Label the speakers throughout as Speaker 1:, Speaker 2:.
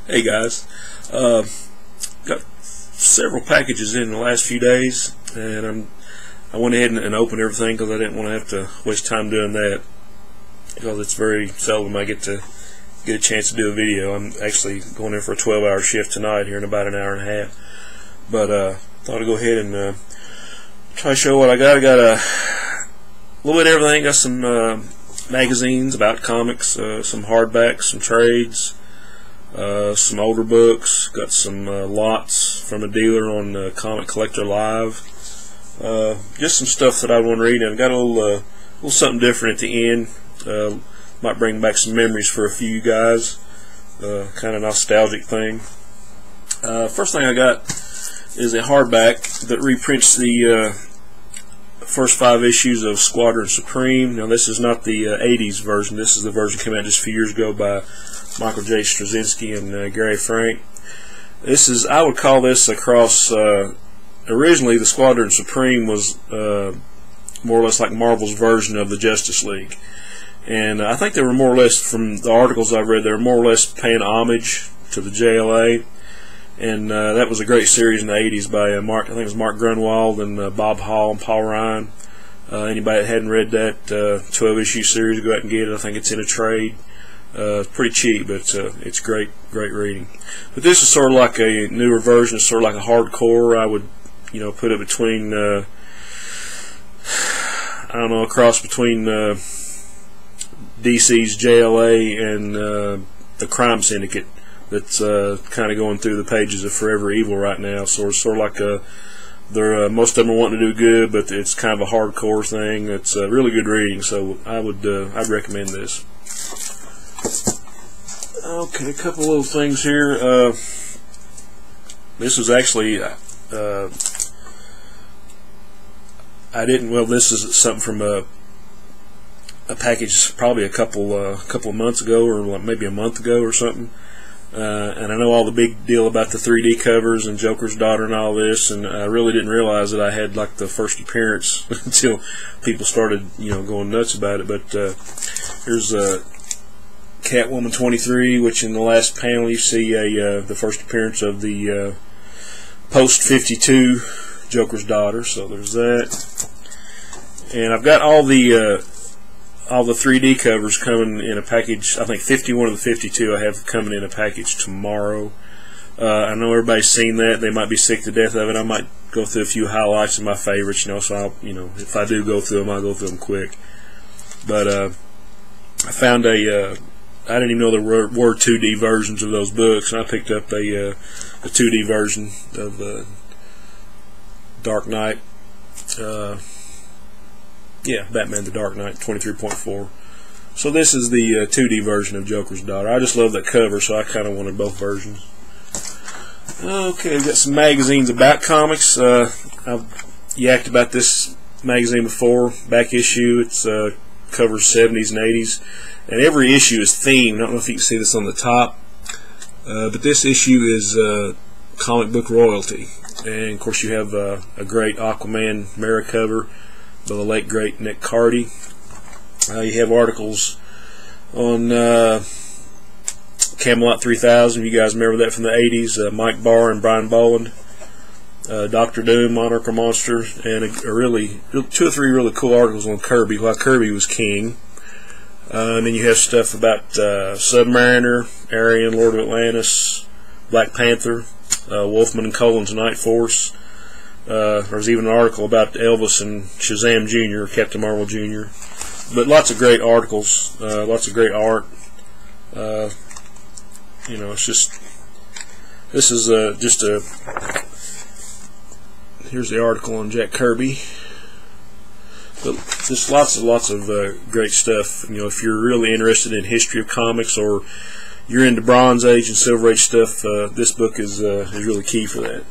Speaker 1: Hey guys, got several packages in the last few days, and I went ahead and opened everything because I didn't want to have to waste time doing that, because it's very seldom I get a chance to do a video. I'm actually going in for a 12-hour shift tonight here in about an hour and a half, but thought I'd go ahead and try to show what I got. I got a little bit of everything. Got some magazines about comics, some hardbacks, some trades, some older books. Got some lots from a dealer on Comic Collector Live. Just some stuff that I want to read, and got a little something different at the end. Might bring back some memories for a few guys. Kind of nostalgic thing. First thing I got is a hardback that reprints the first 5 issues of Squadron Supreme. Now, this is not the 80s version. This is the version that came out just a few years ago by Michael J. Straczynski and Gary Frank. This is, I would call this a cross. Originally, the Squadron Supreme was more or less like Marvel's version of the Justice League. And I think they were more or less, from the articles I've read, they were more or less paying homage to the JLA. And that was a great series in the 80s by Mark, I think it was Mark Grunwald and Bob Hall and Paul Ryan. Anybody that hadn't read that 12-issue series, go out and get it. I think it's in a trade. Pretty cheap, but it's great reading. But this is sort of like a newer version. It's sort of like a hardcore. I would, put it between, I don't know, a cross between DC's JLA and the Crime Syndicate. That's kind of going through the pages of Forever Evil right now. So it's sort of like they're most of them are wanting to do good, but it's kind of a hardcore thing. It's really good reading. So I'd recommend this. Okay, a couple little things here. This was actually this is something from a package probably a couple of months ago, or maybe a month ago or something. And I know all the big deal about the 3D covers and Joker's daughter and all this, and I really didn't realize that I had like the first appearance until people started going nuts about it. But here's Catwoman 23, which in the last panel you see the first appearance of the post 52 Joker's daughter. So there's that, and I've got all the 3D covers coming in a package. I think 51 of the 52 I have coming in a package tomorrow. I know everybody's seen that. They might be sick to death of it. I might go through a few highlights of my favorites, so I'll, if I do go through them, I'll go through them quick. But I found I didn't even know there were 2D versions of those books, and I picked up a 2D version of Dark Knight. Yeah, Batman the Dark Knight 23.4. So this is the 2D version of Joker's daughter. I just love that cover, so I kind of wanted both versions. Okay, we've got some magazines about comics. I've yacked about this magazine before. Back issue, it's covers 70s and 80s, and every issue is themed. I don't know if you can see this on the top, but this issue is comic book royalty. And of course, you have a great Aquaman mirror cover by the late great Nick Cardy. You have articles on Camelot 3000. You guys remember that from the 80s? Mike Barr and Brian Boland. Doctor Doom, Monarch or Monster, and a really 2 or 3 really cool articles on Kirby, while Kirby was king. And then you have stuff about Submariner, Arian, Lord of Atlantis, Black Panther, Wolfman and Colin's Night Force. There's even an article about Elvis and Shazam Jr., Captain Marvel Jr. But lots of great articles, lots of great art. It's just, this is just a, here's the article on Jack Kirby. But just lots of great stuff. If you're really interested in history of comics, or you're into Bronze Age and Silver Age stuff, this book is really key for that.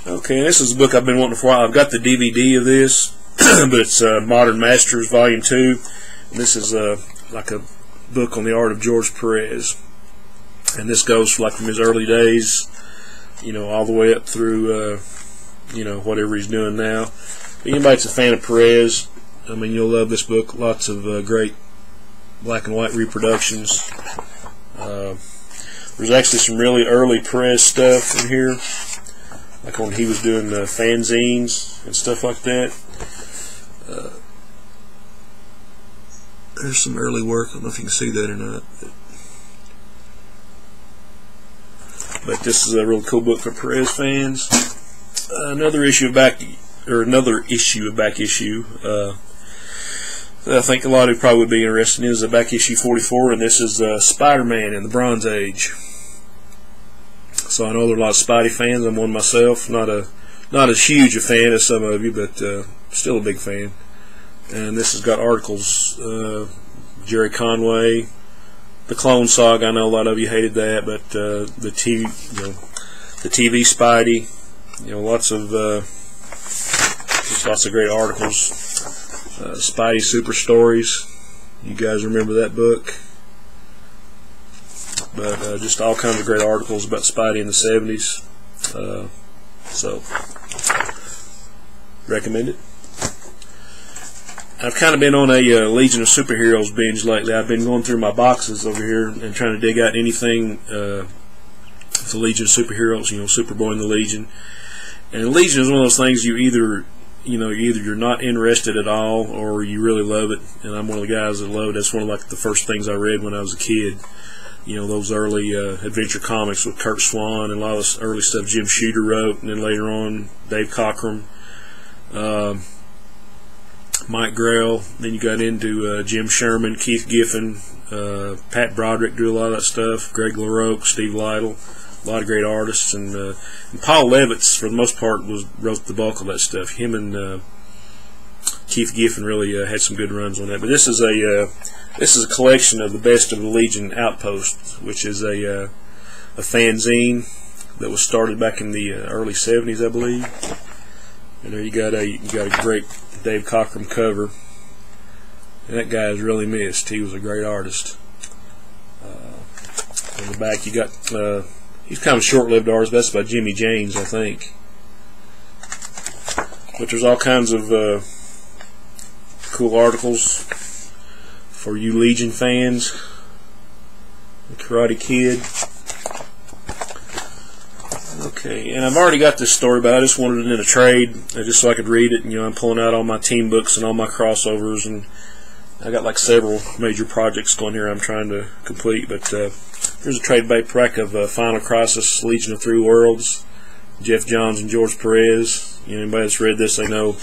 Speaker 1: Okay, this is a book I've been wanting for a while. I've got the DVD of this, but it's Modern Masters Volume 2. And this is like a book on the art of George Perez. And this goes from his early days, all the way up through, whatever he's doing now. But anybody that's a fan of Perez, you'll love this book. Lots of great black and white reproductions. There's actually some really early Perez stuff in here, like when he was doing fanzines and stuff like that. There's some early work. I don't know if you can see that or not. But this is a really cool book for Perez fans. Another issue of back issue. I think a lot of you probably would be interested in is the back issue 44, and this is Spider-Man in the Bronze Age. So I know there are a lot of Spidey fans. I'm one myself. Not as huge a fan as some of you, but still a big fan. And this has got articles. Jerry Conway, the Clone Saga. I know a lot of you hated that, but the TV Spidey. Lots of great articles. Spidey Super Stories. You guys remember that book? But just all kinds of great articles about Spidey in the 70s. So recommend it. I've kind of been on a Legion of Superheroes binge lately. I've been going through my boxes over here and trying to dig out anything the Legion of Superheroes, Superboy and the Legion. And Legion is one of those things either you're not interested at all or you really love it. And I'm one of the guys that love it. That's one of the first things I read when I was a kid. Those early adventure comics with Kurt Swan and a lot of this early stuff Jim Shooter wrote, and then later on Dave Cockrum, Mike Grell. Then you got into Jim Sherman, Keith Giffen, Pat Broderick do a lot of that stuff, Greg LaRocque, Steve Lytle, a lot of great artists, and Paul Levitz for the most part wrote the bulk of that stuff. Him and Keith Giffen really had some good runs on that. But this is a collection of the best of the Legion Outpost, which is a fanzine that was started back in the early 70s, I believe. And there you got a great Dave Cockrum cover. And that guy is really missed. He was a great artist. On the back you got he's kind of a short-lived artist. That's by Jimmy James, I think. But there's all kinds of cool articles for you Legion fans. The Karate Kid. Okay, and I've already got this story, but I just wanted it in a trade, just so I could read it. I'm pulling out all my team books and all my crossovers, and I got like several major projects going here I'm trying to complete. But here's a trade paperback of Final Crisis, Legion of Three Worlds, Jeff Johns and George Perez. Anybody that's read this, they know,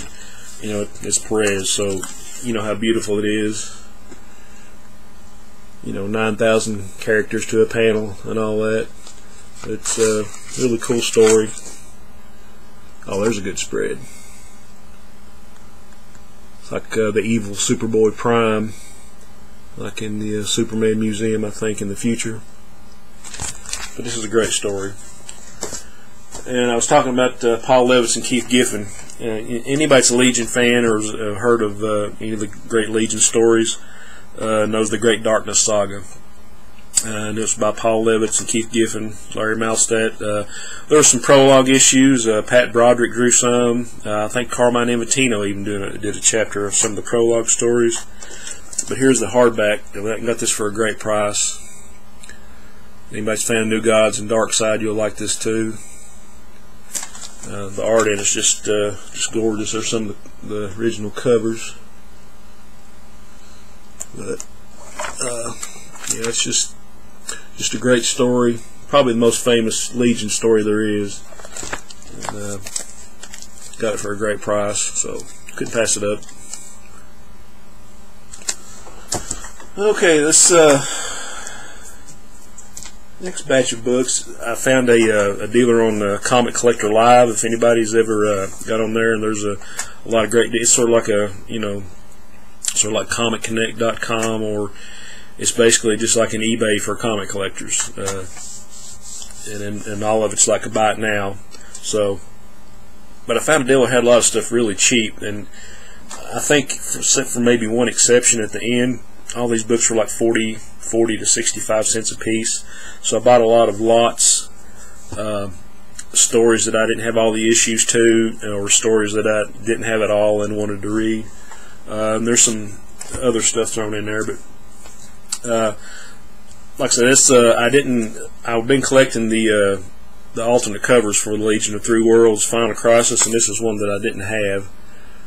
Speaker 1: it's Perez, so you know how beautiful it is. 9,000 characters to a panel and all that. It's a really cool story. Oh, there's a good spread. It's like the evil Superboy Prime, like in the Superman Museum, I think, in the future. But this is a great story. And I was talking about Paul Levitz and Keith Giffen. Anybody that's a Legion fan or has heard of any of the great Legion stories knows the Great Darkness Saga. And it's by Paul Levitz and Keith Giffen, Larry Malstadt. There were some prologue issues. Pat Broderick drew some. I think Carmine Infantino even did a chapter of some of the prologue stories. But here's the hardback. I got this for a great price. Anybody's a fan of New Gods and Dark Side, you'll like this too. The art in it's just gorgeous. There's some of the original covers. But yeah, it's just a great story. Probably the most famous Legion story there is. And, got it for a great price, so couldn't pass it up. Okay, this next batch of books, I found a dealer on Comic Collector Live. If anybody's ever got on there, and there's a lot of great. It's sort of like sort of like ComicConnect.com, or it's basically just like an eBay for comic collectors, and all of it's like a buy it now. So, but I found a dealer had a lot of stuff really cheap, and I think, except for maybe one exception at the end, all these books were like 40 to 65 cents a piece. So I bought a lot of lots, stories that I didn't have all the issues to, or stories that I didn't have at all and wanted to read. And there's some other stuff thrown in there, but a like I said, this I've been collecting the alternate covers for the Legion of Three Worlds Final Crisis, and this is one that I didn't have.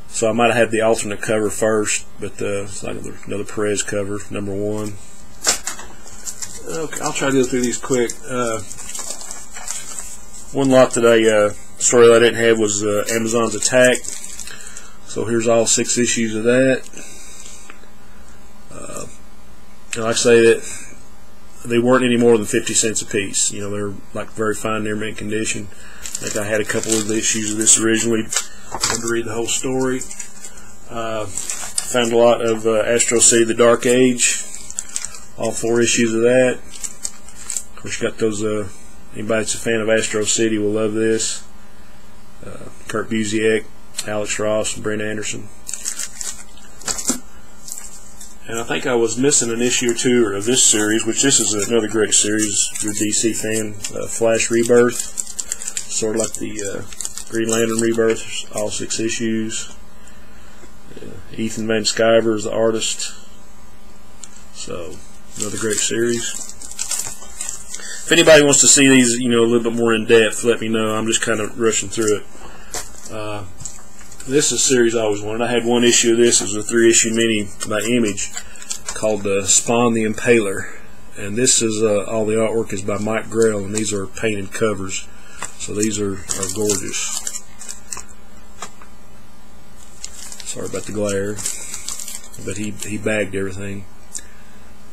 Speaker 1: So I might have had the alternate cover first, but it's like another Perez cover, #1. Okay, I'll try to go through these quick. One lot that story that I didn't have was Amazon's Attack. So here's all 6 issues of that. And like I say, that they weren't any more than 50 cents a piece. You know, they're like very fine, near mint condition. I think I had a couple of the issues of this originally. I wanted to read the whole story. Found a lot of Astro City: The Dark Age. All 4 issues of that. Of course, you got those. Anybody that's a fan of Astro City will love this. Kurt Busiek, Alex Ross, and Brent Anderson. And I think I was missing an issue or 2 of this series, which this is another great series. If you're a DC fan, Flash Rebirth, sort of like the Green Lantern Rebirth, all 6 issues. Ethan Van Sciver is the artist. So another great series. If anybody wants to see these, you know, a little bit more in depth, let me know. I'm just kind of rushing through it. This is a series I always wanted. I had 1 issue of this. It was a 3-issue mini by Image called Spawn the Impaler, and this is all the artwork is by Mike Grell, and these are painted covers. So these are gorgeous. Sorry about the glare, but he bagged everything.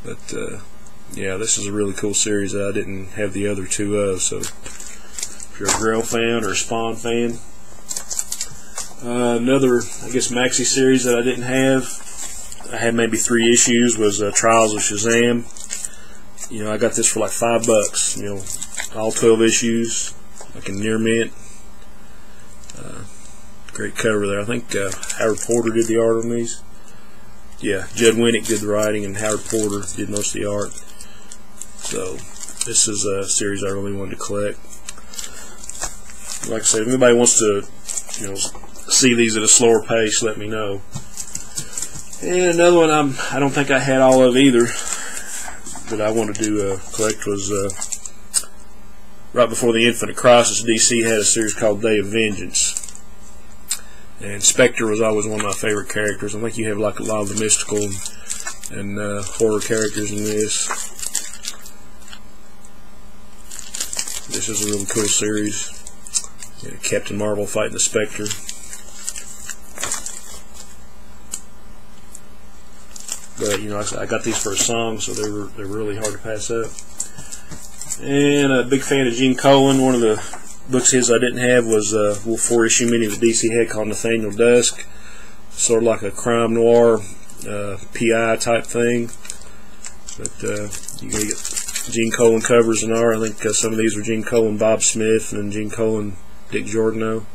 Speaker 1: But yeah, this is a really cool series that I didn't have the other 2 of. So if you're a Grell fan or a Spawn fan. Another, I guess, maxi series that I didn't have, I had maybe 3 issues, was Trials of Shazam. You know, I got this for like $5. You know, all 12 issues, like in near mint. Great cover there. I think Howard Porter did the art on these. Yeah, Judd Winnick did the writing, and Howard Porter did most of the art. So this is a series I really wanted to collect. Like I said, if anybody wants to, you know, see these at a slower pace, let me know. And another one I don't think I had all of either that I wanted to collect was right before the Infinite Crisis, DC had a series called Day of Vengeance. And Spectre was always one of my favorite characters. I think you have like a lot of the mystical and horror characters in this. This is a really cool series. Yeah, Captain Marvel fighting the Spectre. But you know, I got these for a song, so they're really hard to pass up. And a big fan of Gene Colan. One of the books his I didn't have was a little 4-issue mini that DC had called Nathaniel Dusk. Sort of like a crime noir PI type thing. But you can get Gene Colan covers in R. I think some of these were Gene Colan, Bob Smith, and then Gene Colan, Dick Giordano.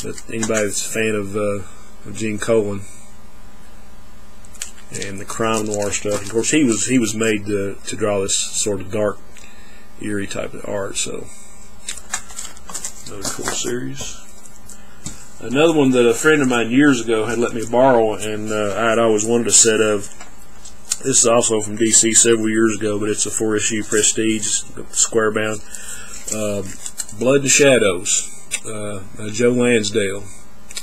Speaker 1: But anybody that's a fan of Gene Colan and the crime noir stuff, of course he was made to draw this sort of dark, eerie type of art. So another cool series. Another one that a friend of mine years ago had let me borrow, and I had always wanted a set of. This is also from DC several years ago, but it's a 4-issue Prestige, square bound. Blood and Shadows, Joe Lansdale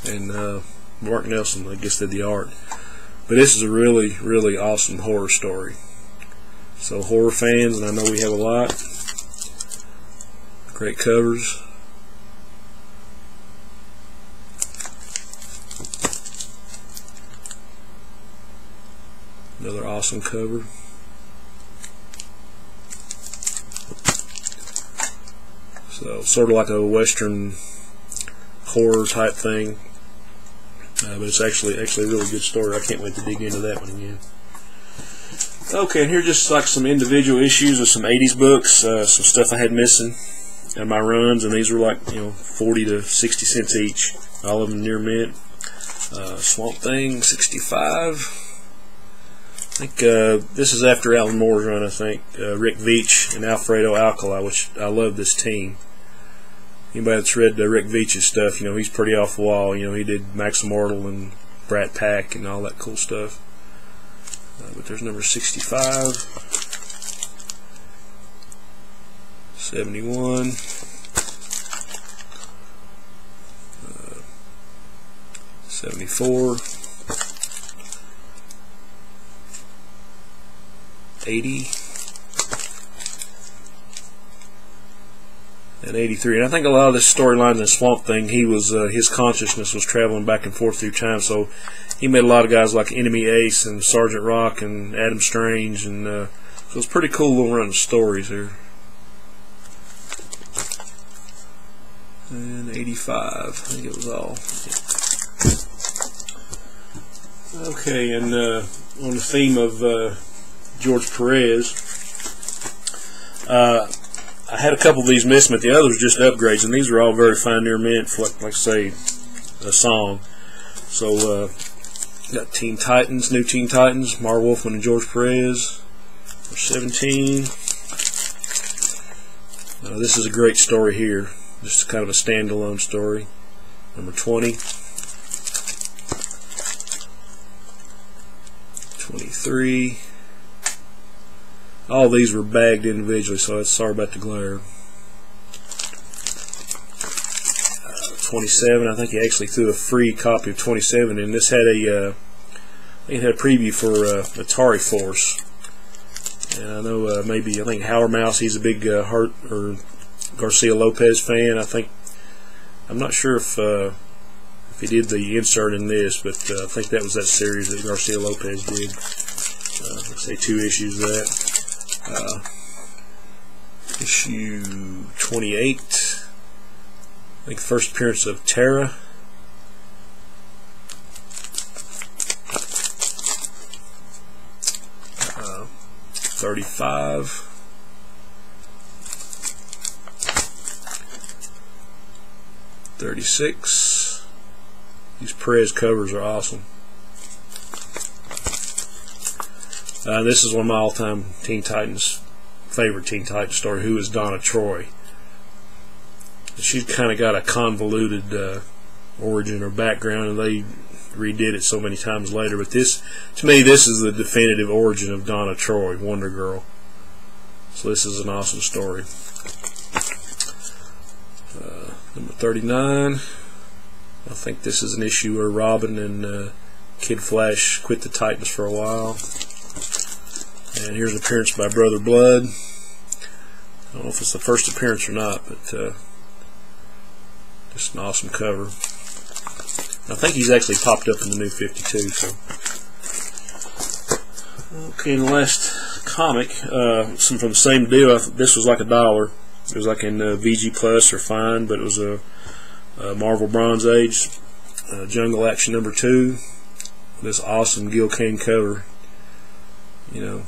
Speaker 1: and Mark Nelson, I guess, did the art. But this is a really, really awesome horror story. So horror fans, and I know we have a lot. Great covers. Another awesome cover. So sort of like a Western horror type thing. But it's actually a really good story. I can't wait to dig into that one again. Okay, and here are just like some individual issues of some 80s books, some stuff I had missing in my runs, and these were like, you know, 40 to 60 cents each. All of them near mint. Swamp Thing, 65. I think this is after Alan Moore's run, I think. Rick Veitch and Alfredo Alcala, which I love this team. Anybody that's read Rick Veitch's stuff, you know, he's pretty off the wall. You know, he did Max Immortal and Brat Pack and all that cool stuff. but there's number 65, 71, 74, 80, and 83. And I think a lot of this storyline in the Swamp Thing, he was his consciousness was traveling back and forth through time, so he made a lot of guys like Enemy Ace and Sergeant Rock and Adam Strange, and so it's pretty cool little run of stories here. And 85, I think it was all. Okay, and on the theme of George Perez, I had a couple of these missing, but the others just upgrades, and these are all very fine near mint for, like I say, a song. So got Teen Titans, New Teen Titans, Marv Wolfman and George Perez. Number 17. This is a great story here. Just kind of a standalone story. Number 20. 23. All these were bagged individually, so sorry about the glare. 27. I think he actually threw a free copy of 27, and this had a I think it had a preview for Atari Force. And I know I think Howard Mouse, he's a big Garcia Lopez fan. I'm not sure if he did the insert in this, but I think that was that series that Garcia Lopez did. Let's say 2 issues of that. Issue 28. I think first appearance of Terra. Uh, 35. 36. These Perez covers are awesome. This is one of my all-time favorite Teen Titans story, Who is Donna Troy? She's kind of got a convoluted origin or background, and they redid it so many times later. But this, to me, this is the definitive origin of Donna Troy, Wonder Girl. So this is an awesome story. Number 39. I think this is an issue where Robin and Kid Flash quit the Titans for a while. And here's an appearance by Brother Blood. I don't know if it's the first appearance or not, but just an awesome cover. I think he's actually popped up in the New 52. So, okay, and the last comic, some from the same deal. This was like $1. It was like in VG Plus or Fine, but it was a Marvel Bronze Age Jungle Action number 2. This awesome Gil Kane cover. You know,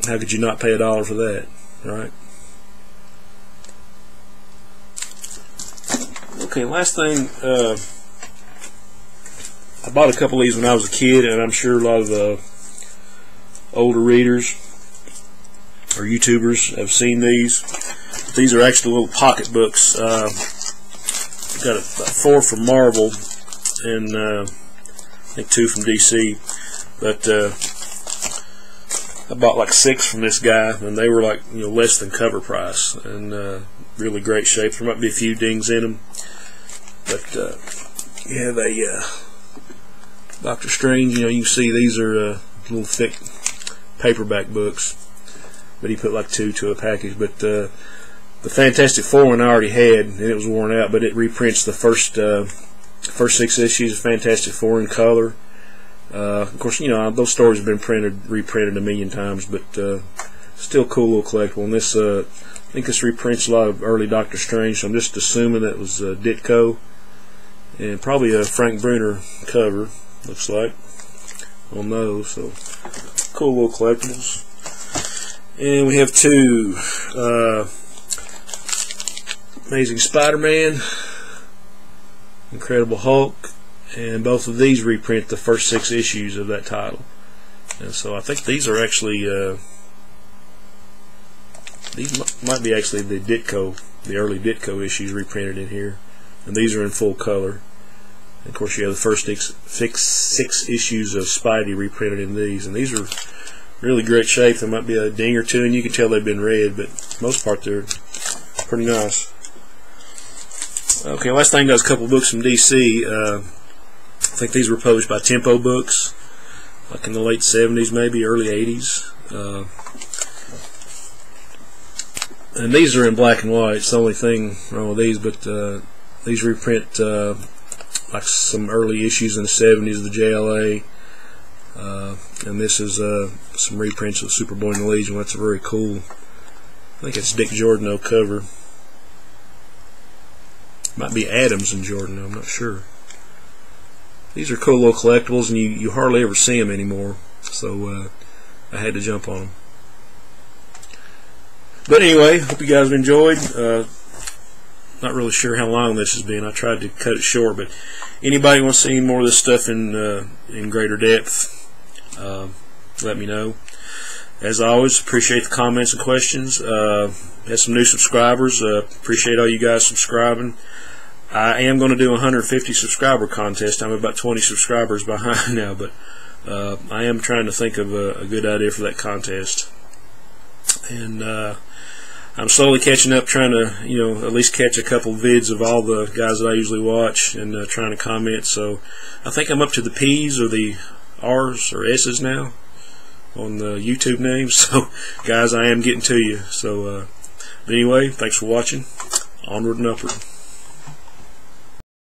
Speaker 1: how could you not pay $1 for that, right? Okay, last thing, I bought a couple of these when I was a kid, and I'm sure a lot of older readers or YouTubers have seen these. These are actually little pocket books. Got 4 from Marvel and I think 2 from DC, but I bought like 6 from this guy, and they were like, you know, less than cover price, and really great shape. There might be a few dings in them, but you have a Doctor Strange. You know, you can see these are little thick paperback books, but he put like 2 to a package. But the Fantastic Four one I already had, and it was worn out, but it reprints the first 6 issues of Fantastic Four in color. Of course, you know, those stories have been reprinted a million times, but still cool little collectible. And this, I think this reprints a lot of early Doctor Strange, so I'm just assuming that was Ditko, and probably a Frank Bruner cover, looks like, on those. So cool little collectibles. And we have 2 Amazing Spider-Man, Incredible Hulk, and both of these reprint the first 6 issues of that title. And so I think these are actually these might be actually the early Ditko issues reprinted in here, and these are in full color. Of course, you have the first six issues of Spidey reprinted in these, and these are really great shape. There might be a ding or two, and you can tell they've been read, but for the most part they're pretty nice. Okay, last thing, does a couple books from DC. I think these were published by Tempo Books, like in the late 70s, maybe early 80s. And these are in black and white. It's the only thing wrong with these, but these reprint like some early issues in the 70s of the JLA. And this is some reprints of Superboy and the Legion. That's very cool. I think it's Dick Jordan cover. Might be Adams and Jordan, I'm not sure. These are cool little collectibles, and you hardly ever see them anymore, so I had to jump on them. But anyway, hope you guys have enjoyed. Not really sure how long this has been. I tried to cut it short, but anybody wants to see more of this stuff in greater depth, let me know. As always, appreciate the comments and questions. Had some new subscribers. Appreciate all you guys subscribing. I am going to do a 150 subscriber contest. I'm about 20 subscribers behind now, but I am trying to think of a good idea for that contest. And I'm slowly catching up, trying to, at least catch a couple vids of all the guys that I usually watch, and trying to comment. So I think I'm up to the P's or the R's or S's now on the YouTube names. So guys, I am getting to you. So but anyway, thanks for watching. Onward and upward.